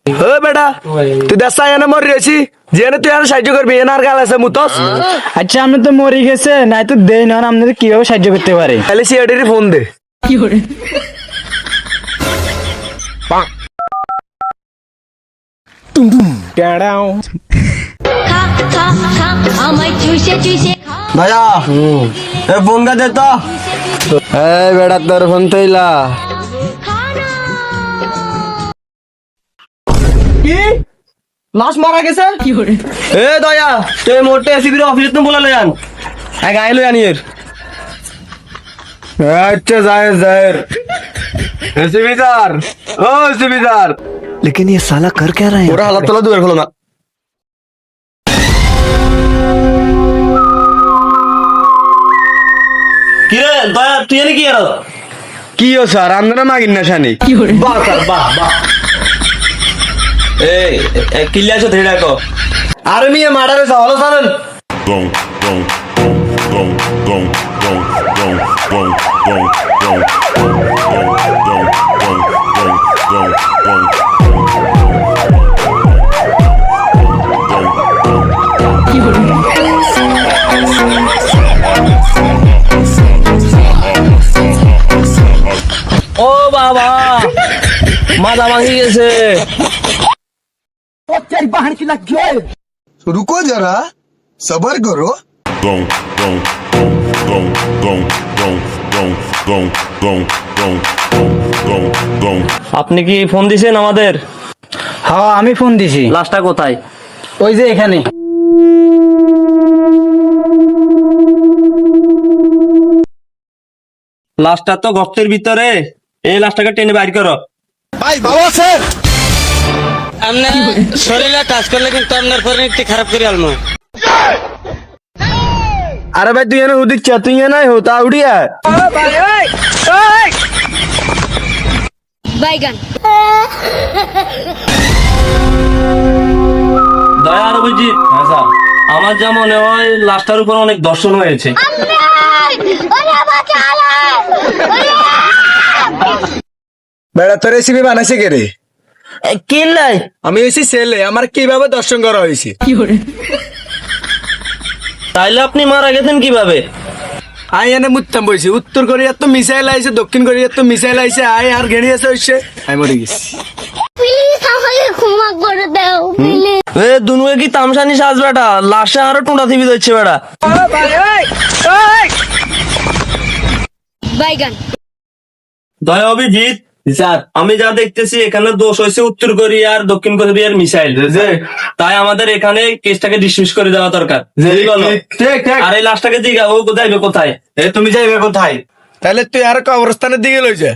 ও বেটা তুই দেশ এনে মরি আছি যেন তুই আর সাহায্য করবি এনার গাল আছে মুতস। আচ্ছা আপনি তো মরে গেছে নাই তো দেই না আপনাদের কিভাবে সাহায্য করতে পারে? তাহলে সিআইডির ফোন দে। ভাইয়া এ ফোন কা দে তো। এই বেটা তোর ফোন তৈলা কি লাশ মারা গেছে? এ দয়া তুই মোটে এসিবির অফিসে তো বলা লয়ান এক আইলো জানির। अच्छा जाहिर जाहिर सुबेदार ओ सुबेदार लेकिन ये साला कर क्या रहा है ওরা হালাত তোলা দুয়ার খোলো না। কি রে দয়া তুই এনে কি আর की हो सर अंदर मागिन नशानी বাহ স্যার বাহ বাহ। এই কিল্লা আছে ধরে রাখো अरे मी मारायला सवाल सांग Gong, gong, gong, gong, gong, gong, gong, gong, gong, gong, gong, gong, gong, gong, gong, gong. ও বাবা মাথা ভাঙি গেছে। रुको जरा सबर करो। Gong, gong, gong, gong, gong, gong, gong, gong, gong, gong, gong. আপনি কি ফোন দিছেন আমাদের? হ্যাঁ আমি ফোন দিছি। লাশটা কোথায়? ওই যে এখানে। লাশটা তো গর্তের ভিতরে, এই লাশটাকে টেনে বাইর করো। আপনার শরীরে কাজ করলে কিন্তু আপনার পরিণতি খারাপ করে আলমো। अरे भाई तू ये ना उदित चा तू ये ना होता उड़िया বাইগান দয়া আর অভিজিৎ আমার যা মনে হয় লাশটার উপর অনেক দর্শন হয়েছে। বেড়া তোর রেসিপি বানাইছে কে রে কি নাই আমি এসি ছেলে আমার কিভাবে দর্শন করা হয়েছে তাইলে আপনি মারা গেছেন কিভাবে? আই এনে মুত্তাম বইছি উত্তর কোরিয়ার তো মিসাইল আইছে দক্ষিণ কোরিয়ার তো মিসাইল আইছে আই আর ঘেড়ি আছে হইছে আমি মরে গেছি প্লিজ আমাকে ক্ষমা করে দাও প্লিজ এ দুনুয়ে কি তামসানি সাজ বেটা, লাশে আরো টুঁটা থিবি দিচ্ছে বেটা। বাইগান দয়া অভিজিৎ স্যার আমি যা দেখতেছি এখানে দোষ হয়েছে উত্তর কোরিয়া আর দক্ষিণ কোরিয়ার মিসাইল, তাই আমাদের এখানে কেসটাকে ডিসমিস করে দেওয়া দরকার। কি বলো? ঠিক ঠিক আর এই লাশটাকে জিগা ও যাইবে কোথায়? এ তুমি যাইবে কোথায় তাহলে তুই আর কবরস্থানের দিকে লই যা